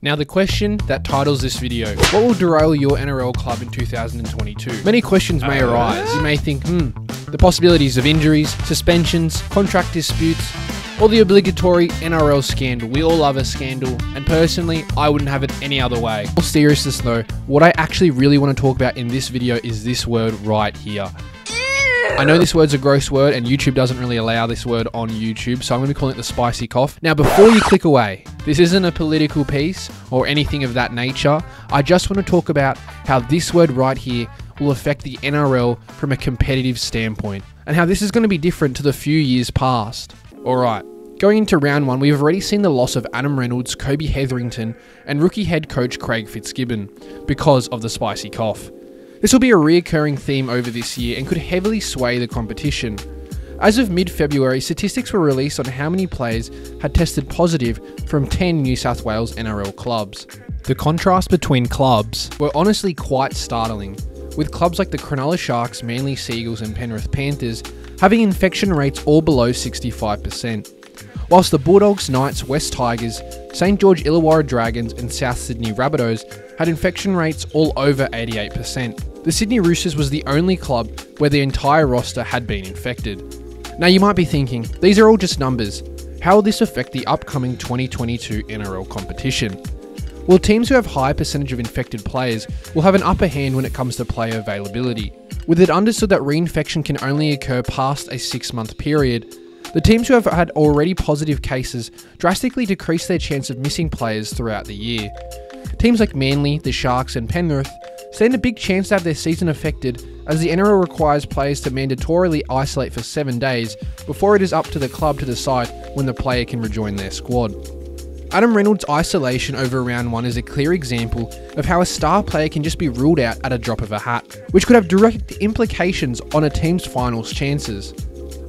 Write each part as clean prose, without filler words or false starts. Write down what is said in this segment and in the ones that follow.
Now the question that titles this video, what will derail your NRL club in 2022? Many questions may arise. You may think, the possibilities of injuries, suspensions, contract disputes, or the obligatory NRL scandal. We all love a scandal, and personally, I wouldn't have it any other way. In all seriousness though, what I actually really want to talk about in this video is this word right here. I know this word's a gross word and YouTube doesn't really allow this word on YouTube, so I'm going to be calling it the spicy cough. Now before you click away, this isn't a political piece or anything of that nature. I just want to talk about how this word right here will affect the NRL from a competitive standpoint, and how this is going to be different to the few years past. Alright, going into round one, we've already seen the loss of Adam Reynolds, Kobe Hetherington, and rookie head coach Craig Fitzgibbon because of the spicy cough. This will be a reoccurring theme over this year and could heavily sway the competition. As of mid-February, statistics were released on how many players had tested positive from 10 New South Wales NRL clubs. The contrast between clubs were honestly quite startling, with clubs like the Cronulla Sharks, Manly Seagulls and Penrith Panthers having infection rates all below 65%, whilst the Bulldogs, Knights, West Tigers, St George Illawarra Dragons and South Sydney Rabbitohs had infection rates all over 88%. The Sydney Roosters was the only club where the entire roster had been infected. Now you might be thinking, these are all just numbers. How will this affect the upcoming 2022 NRL competition? Well, teams who have high percentage of infected players will have an upper hand when it comes to player availability. With it understood that reinfection can only occur past a 6-month period, the teams who have had already positive cases drastically decrease their chance of missing players throughout the year. Teams like Manly, the Sharks and Penrith stand a big chance to have their season affected, as the NRL requires players to mandatorily isolate for 7 days before it is up to the club to decide when the player can rejoin their squad. Adam Reynolds' isolation over round 1 is a clear example of how a star player can just be ruled out at a drop of a hat, which could have direct implications on a team's finals chances.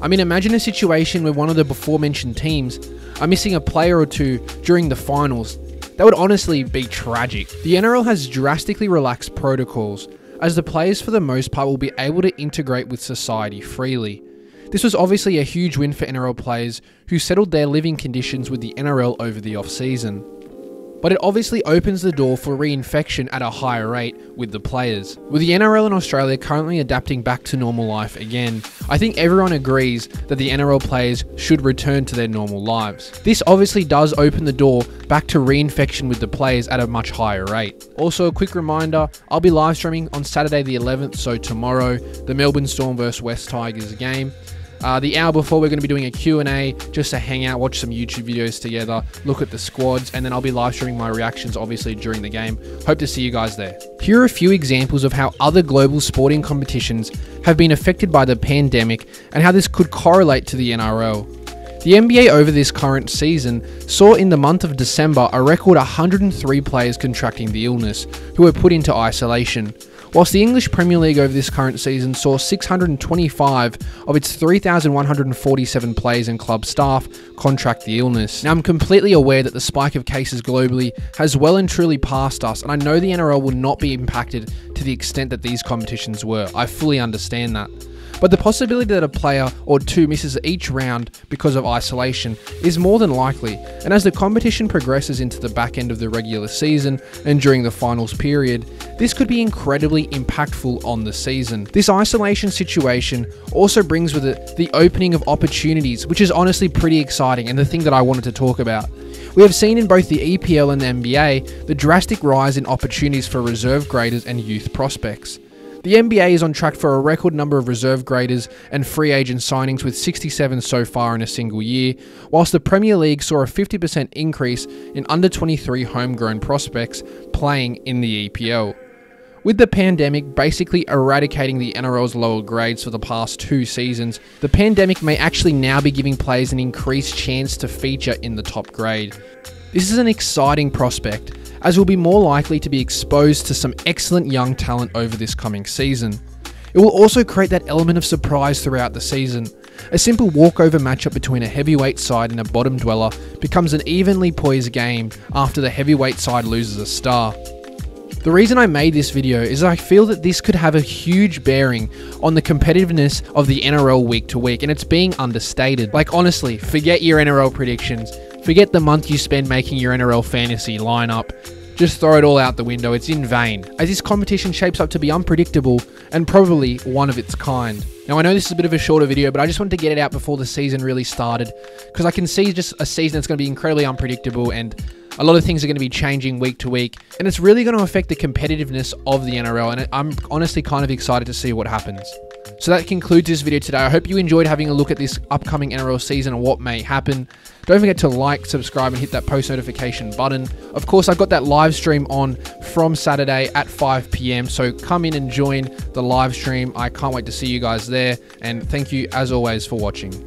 I mean, imagine a situation where one of the before mentioned teams are missing a player or two during the finals. That would honestly be tragic. The NRL has drastically relaxed protocols, as the players for the most part will be able to integrate with society freely. This was obviously a huge win for NRL players who settled their living conditions with the NRL over the off-season. But it obviously opens the door for reinfection at a higher rate with the players. With the NRL in Australia currently adapting back to normal life again, I think everyone agrees that the NRL players should return to their normal lives. This obviously does open the door back to reinfection with the players at a much higher rate. Also, a quick reminder, I'll be live streaming on Saturday the 11th, so tomorrow, the Melbourne Storm vs West Tigers game. The hour before, we're going to be doing a Q&A just to hang out, watch some YouTube videos together, look at the squads, and then I'll be live streaming my reactions obviously during the game. Hope to see you guys there. Here are a few examples of how other global sporting competitions have been affected by the pandemic and how this could correlate to the NRL. The NBA over this current season saw in the month of December a record 103 players contracting the illness who were put into isolation, whilst the English Premier League over this current season saw 625 of its 3,147 players and club staff contract the illness. Now, I'm completely aware that the spike of cases globally has well and truly passed us, and I know the NRL will not be impacted to the extent that these competitions were. I fully understand that. But the possibility that a player or two misses each round because of isolation is more than likely, and as the competition progresses into the back end of the regular season and during the finals period, this could be incredibly impactful on the season. This isolation situation also brings with it the opening of opportunities, which is honestly pretty exciting and the thing that I wanted to talk about. We have seen in both the EPL and the NBA the drastic rise in opportunities for reserve graders and youth prospects. The NBA is on track for a record number of reserve graders and free agent signings with 67 so far in a single year, whilst the Premier League saw a 50% increase in under-23 homegrown prospects playing in the EPL. With the pandemic basically eradicating the NRL's lower grades for the past 2 seasons, the pandemic may actually now be giving players an increased chance to feature in the top grade. This is an exciting prospect, as we'll be more likely to be exposed to some excellent young talent over this coming season. It will also create that element of surprise throughout the season. A simple walkover matchup between a heavyweight side and a bottom dweller becomes an evenly poised game after the heavyweight side loses a star. The reason I made this video is I feel that this could have a huge bearing on the competitiveness of the NRL week to week, and it's being understated. Like honestly, forget your NRL predictions. Forget the month you spend making your NRL fantasy lineup. Just throw it all out the window. It's in vain, as this competition shapes up to be unpredictable and probably one of its kind. Now, I know this is a bit of a shorter video, but I just wanted to get it out before the season really started, because I can see just a season that's going to be incredibly unpredictable, and a lot of things are going to be changing week to week, and it's really going to affect the competitiveness of the NRL, and I'm honestly kind of excited to see what happens. So that concludes this video today. I hope you enjoyed having a look at this upcoming NRL season and what may happen. Don't forget to like, subscribe, and hit that post notification button. Of course, I've got that live stream on from Saturday at 5 PM, so come in and join the live stream. I can't wait to see you guys there, and thank you as always for watching.